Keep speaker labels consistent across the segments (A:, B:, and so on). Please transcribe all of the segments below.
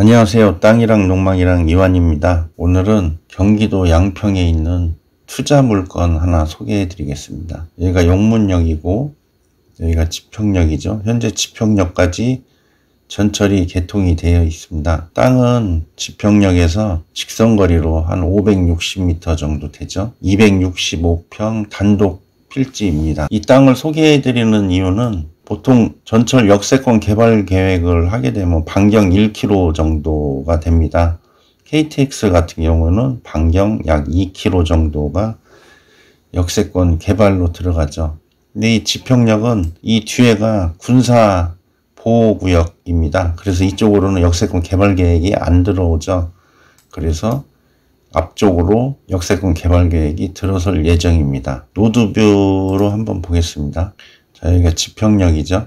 A: 안녕하세요. 땅이랑 농막이랑 이완입니다. 오늘은 경기도 양평에 있는 투자 물건 하나 소개해 드리겠습니다. 여기가 용문역이고 여기가 지평역이죠. 현재 지평역까지 전철이 개통이 되어 있습니다. 땅은 지평역에서 직선거리로 한 560m 정도 되죠. 265평 단독 필지입니다. 이 땅을 소개해 드리는 이유는 보통 전철 역세권 개발 계획을 하게 되면 반경 1km 정도가 됩니다. KTX 같은 경우는 반경 약 2km 정도가 역세권 개발로 들어가죠. 근데 이 지평역은 이 뒤에가 군사 보호구역입니다. 그래서 이쪽으로는 역세권 개발 계획이 안 들어오죠. 그래서 앞쪽으로 역세권 개발 계획이 들어설 예정입니다. 로드뷰로 한번 보겠습니다. 자, 여기가 지평역이죠.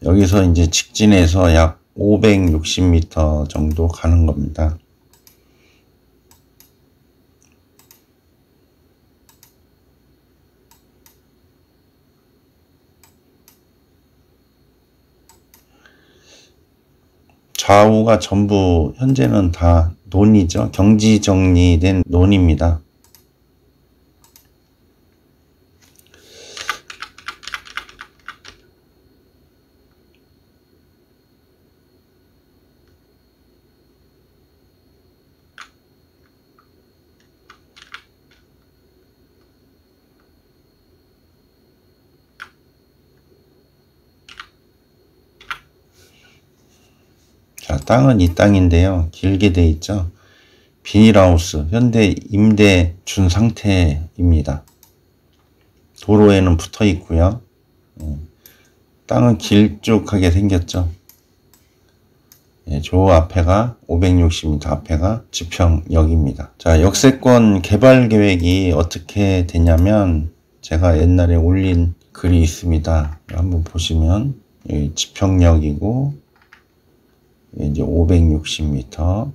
A: 여기서 이제 직진해서 약 560m 정도 가는 겁니다. 좌우가 전부 현재는 다 논이죠. 경지 정리된 논입니다. 자, 땅은 이 땅인데요. 길게 돼 있죠. 비닐하우스, 현대 임대 준 상태입니다. 도로에는 붙어 있고요. 땅은 길쭉하게 생겼죠. 저 앞에가 560m 앞에가 지평역입니다. 자, 역세권 개발 계획이 어떻게 되냐면 제가 옛날에 올린 글이 있습니다. 한번 보시면 여기 지평역이고 이제 560m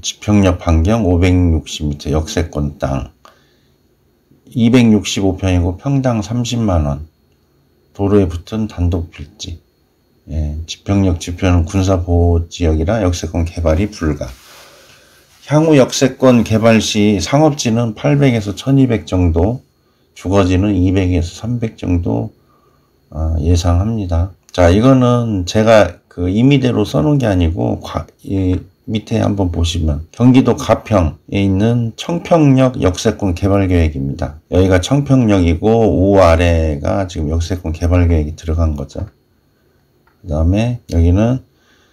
A: 지평역 반경 560m 역세권 땅 265평이고 평당 30만원 도로에 붙은 단독 필지. 지평역 주변은 군사보호지역이라 역세권 개발이 불가. 향후 역세권 개발 시 상업지는 800에서 1200 정도, 주거지는 200에서 300 정도 예상합니다. 자, 이거는 제가 그 임의대로 써놓은 게 아니고 이 밑에 한번 보시면 경기도 가평에 있는 청평역 역세권 개발 계획입니다. 여기가 청평역이고 우 아래가 지금 역세권 개발 계획이 들어간 거죠. 그 다음에 여기는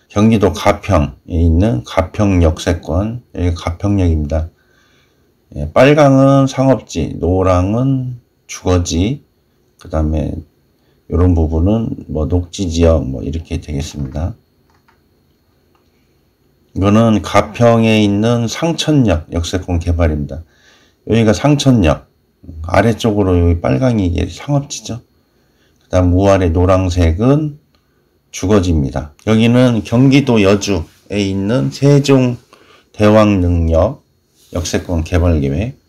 A: 경기도 가평에 있는 가평 역세권, 여기 가평역입니다. 빨강은 상업지, 노랑은 주거지, 그 다음에 이런 부분은 뭐 녹지지역 뭐 이렇게 되겠습니다. 이거는 가평에 있는 상천역 역세권 개발입니다. 여기가 상천역, 아래쪽으로 여기 빨강이 이게 상업지죠. 그 다음 우아래 노란색은 주거지입니다. 여기는 경기도 여주에 있는 세종대왕릉역 역세권 개발 계획.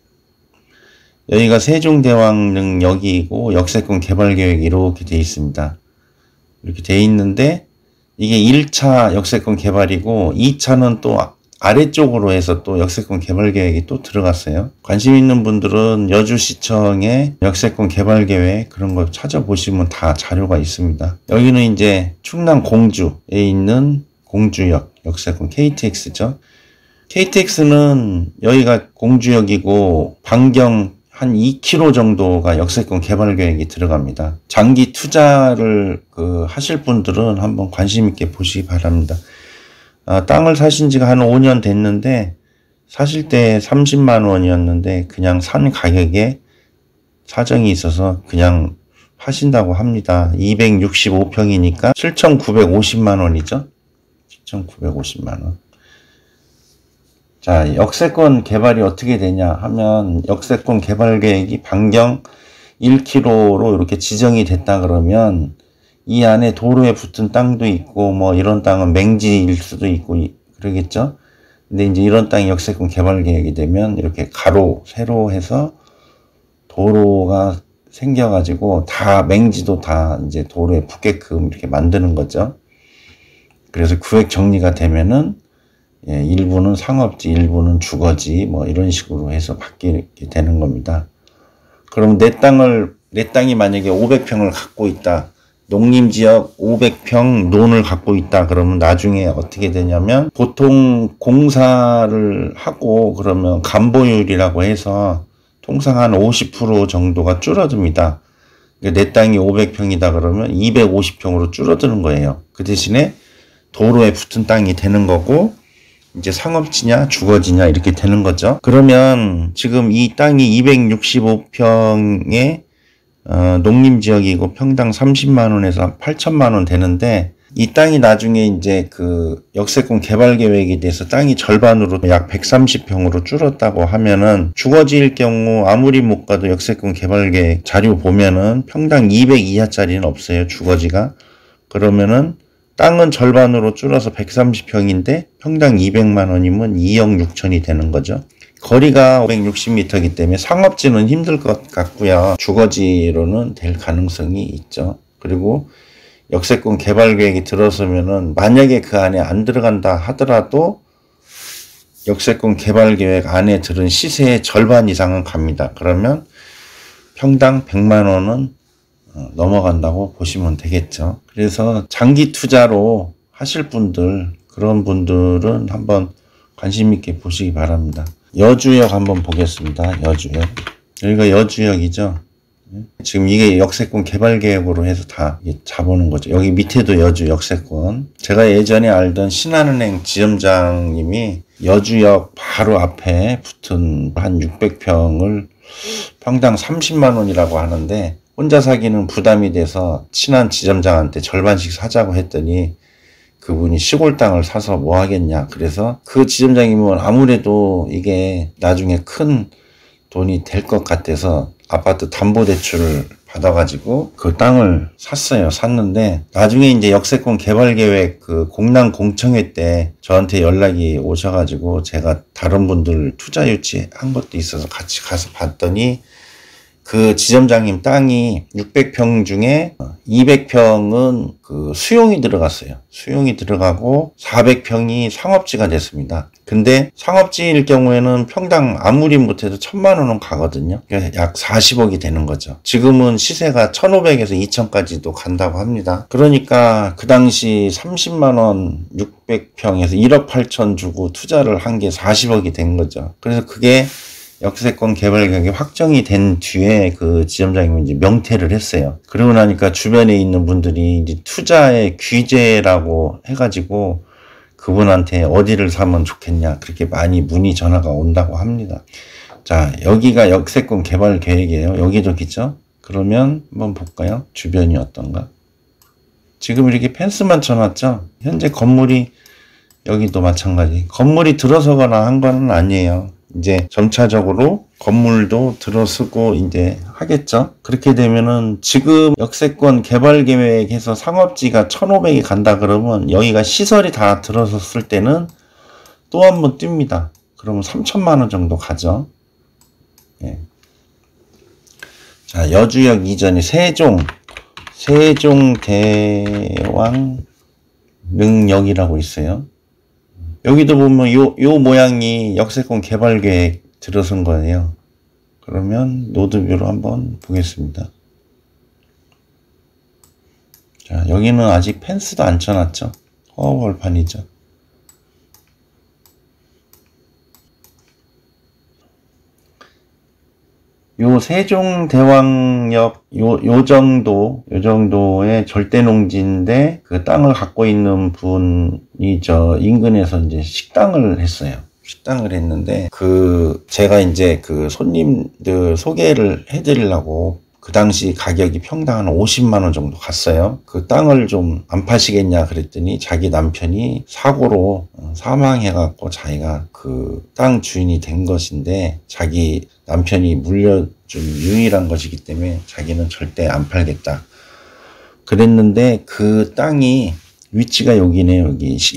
A: 여기가 세종대왕릉역이고 역세권 개발 계획이 이렇게 되어 있습니다. 이렇게 되어 있는데 이게 1차 역세권 개발이고 2차는 또 아래쪽으로 해서 또 역세권 개발 계획이 또 들어갔어요. 관심 있는 분들은 여주시청의 역세권 개발 계획 그런 거 찾아보시면 다 자료가 있습니다. 여기는 이제 충남 공주에 있는 공주역 역세권 KTX죠. KTX는 여기가 공주역이고 반경 한 2km 정도가 역세권 개발 계획이 들어갑니다. 장기 투자를 하실 분들은 한번 관심 있게 보시기 바랍니다. 땅을 사신 지가 한 5년 됐는데 사실 때 30만 원이었는데 그냥 산 가격에 사정이 있어서 그냥 하신다고 합니다. 265평이니까 7,950만 원이죠. 7,950만 원. 자, 역세권 개발이 어떻게 되냐 하면 역세권 개발 계획이 반경 1km로 이렇게 지정이 됐다 그러면 이 안에 도로에 붙은 땅도 있고 뭐 이런 땅은 맹지일 수도 있고 그러겠죠. 근데 이제 이런 땅이 역세권 개발 계획이 되면 이렇게 가로, 세로 해서 도로가 생겨가지고 다 맹지도 다 이제 도로에 붙게끔 이렇게 만드는 거죠. 그래서 구획 정리가 되면은 일부는 상업지, 일부는 주거지 뭐 이런 식으로 해서 바뀌게 되는 겁니다. 그럼 내 땅이 만약에 500평을 갖고 있다. 농림지역 500평 논을 갖고 있다. 그러면 나중에 어떻게 되냐면 보통 공사를 하고 그러면 감보율이라고 해서 통상 한 50% 정도가 줄어듭니다. 그러니까 내 땅이 500평이다 그러면 250평으로 줄어드는 거예요. 그 대신에 도로에 붙은 땅이 되는 거고 이제 상업지냐 주거지냐 이렇게 되는 거죠. 그러면 지금 이 땅이 265평의 농림지역이고 평당 30만 원에서 8천만 원 되는데 이 땅이 나중에 이제 그 역세권 개발 계획에 대해서 땅이 절반으로 약 130평으로 줄었다고 하면은 주거지일 경우 아무리 못 가도 역세권 개발 계획 자료 보면은 평당 200 이하짜리는 없어요. 주거지가. 그러면은 땅은 절반으로 줄어서 130평인데 평당 200만 원이면 2억 6천이 되는 거죠. 거리가 560m이기 때문에 상업지는 힘들 것 같고요. 주거지로는 될 가능성이 있죠. 그리고 역세권 개발 계획이 들어서면은 만약에 그 안에 안 들어간다 하더라도 역세권 개발 계획 안에 들은 시세의 절반 이상은 갑니다. 그러면 평당 100만 원은 넘어간다고 보시면 되겠죠. 그래서 장기 투자로 하실 분들, 그런 분들은 한번 관심 있게 보시기 바랍니다. 여주역 한번 보겠습니다. 여주역. 여기가 여주역이죠. 지금 이게 역세권 개발 계획으로 해서 다 잡아놓은 거죠. 여기 밑에도 여주 역세권. 제가 예전에 알던 신한은행 지점장님이 여주역 바로 앞에 붙은 한 600평을 평당 30만 원이라고 하는데 혼자 사기는 부담이 돼서 친한 지점장한테 절반씩 사자고 했더니 그분이 시골 땅을 사서 뭐 하겠냐. 그래서 그 지점장님은 아무래도 이게 나중에 큰 돈이 될 것 같아서 아파트 담보대출을 받아가지고 그 땅을 샀어요. 샀는데 나중에 이제 역세권 개발 계획 그 공랑 공청회 때 저한테 연락이 오셔가지고 제가 다른 분들 투자 유치한 것도 있어서 같이 가서 봤더니 그 지점장님 땅이 600평 중에 200평은 그 수용이 들어갔어요. 수용이 들어가고 400평이 상업지가 됐습니다. 근데 상업지일 경우에는 평당 아무리 못해도 1000만 원은 가거든요. 그러니까 약 40억이 되는 거죠. 지금은 시세가 1500에서 2000까지도 간다고 합니다. 그러니까 그 당시 30만 원 600평에서 1억 8천 주고 투자를 한 게 40억이 된 거죠. 그래서 그게 역세권 개발 계획이 확정이 된 뒤에 그 지점장님이 이제 명퇴를 했어요. 그러고 나니까 주변에 있는 분들이 이제 투자의 규제라고 해가지고 그분한테 어디를 사면 좋겠냐 그렇게 많이 문의 전화가 온다고 합니다. 자, 여기가 역세권 개발 계획이에요. 여기저기죠. 그러면 한번 볼까요? 주변이 어떤가? 지금 이렇게 펜스만 쳐놨죠. 현재 건물이 여기도 마찬가지. 건물이 들어서거나 한 건 아니에요. 이제 점차적으로 건물도 들어서고 이제 하겠죠. 그렇게 되면은 지금 역세권 개발 계획에서 상업지가 1500이 간다 그러면 여기가 시설이 다 들어섰을 때는 또 한 번 뜁니다. 그러면 3000만 원 정도 가죠. 예. 자, 여주역 이전에 세종대왕릉역이라고 있어요. 여기도 보면 요 모양이 역세권 개발 계획 들어선 거예요. 그러면 노드뷰로 한번 보겠습니다. 자, 여기는 아직 펜스도 안 쳐놨죠. 허벌판이죠. 요 세종대왕역 요 정도의 절대농지인데 그 땅을 갖고 있는 분이 저 인근에서 이제 식당을 했어요. 식당을 했는데 제가 이제 그 손님들 소개를 해드리려고 그 당시 가격이 평당 한 50만 원 정도 갔어요. 그 땅을 좀 안 파시겠냐 그랬더니 자기 남편이 사고로 사망해갖고 자기가 그 땅 주인이 된 것인데 자기 남편이 물려준 유일한 것이기 때문에 자기는 절대 안 팔겠다. 그랬는데 그 땅이 위치가 여기네.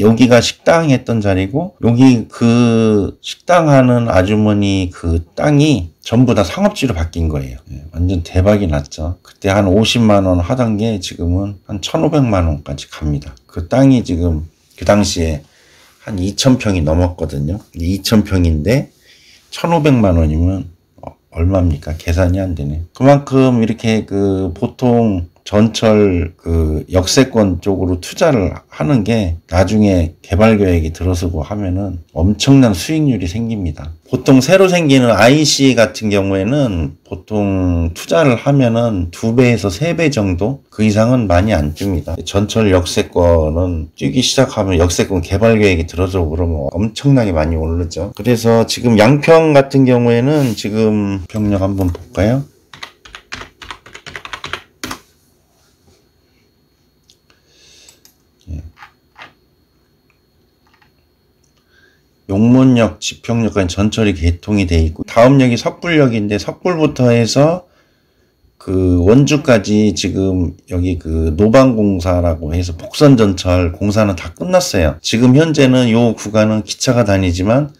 A: 여기가 식당 했던 자리고, 여기 그 식당 하는 아주머니 그 땅이 전부 다 상업지로 바뀐 거예요. 완전 대박이 났죠. 그때 한 50만 원 하던 게 지금은 한 1,500만 원까지 갑니다. 그 땅이 지금 그 당시에 한 2,000평이 넘었거든요. 2,000평인데 1,500만 원이면 얼마입니까? 계산이 안 되네. 그만큼 이렇게 그 보통 전철 그 역세권 쪽으로 투자를 하는 게 나중에 개발 계획이 들어서고 하면은 엄청난 수익률이 생깁니다. 보통 새로 생기는 IC 같은 경우에는 보통 투자를 하면은 2배에서 3배 정도? 그 이상은 많이 안 줍니다. 전철 역세권은 뛰기 시작하면 역세권 개발 계획이 들어서 그러면 엄청나게 많이 오르죠. 그래서 지금 양평 같은 경우에는 지금 평력 한번 볼까요? 용문역, 지평역까지 전철이 개통이 돼 있고, 다음 역이 석불역인데 석불부터 해서 그 원주까지 지금 여기 그 노방공사라고 해서 복선전철 공사는 다 끝났어요. 지금 현재는 요 구간은 기차가 다니지만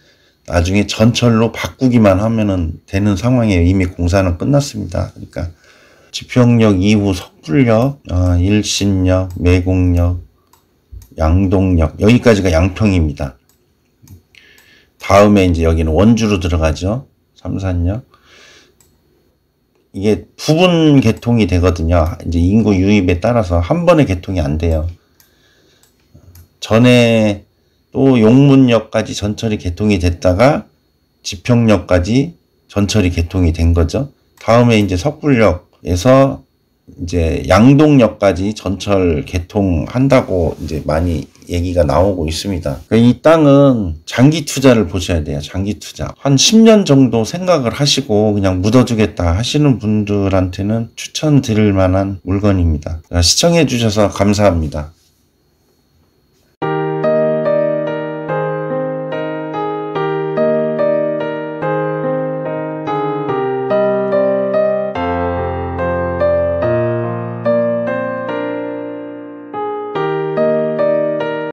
A: 나중에 전철로 바꾸기만 하면은 되는 상황에 이미 공사는 끝났습니다. 그러니까 지평역 이후 석불역, 일신역, 매곡역, 양동역, 여기까지가 양평입니다. 다음에 이제 여기는 원주로 들어가죠. 삼산역. 이게 부분 개통이 되거든요. 이제 인구 유입에 따라서 한 번에 개통이 안 돼요. 전에 또 용문역까지 전철이 개통이 됐다가 지평역까지 전철이 개통이 된 거죠. 다음에 이제 석불역에서 이제 양동역까지 전철 개통한다고 이제 많이 얘기가 나오고 있습니다. 이 땅은 장기 투자를 보셔야 돼요. 장기 투자. 한 10년 정도 생각을 하시고 그냥 묻어두겠다 하시는 분들한테는 추천드릴 만한 물건입니다. 시청해 주셔서 감사합니다.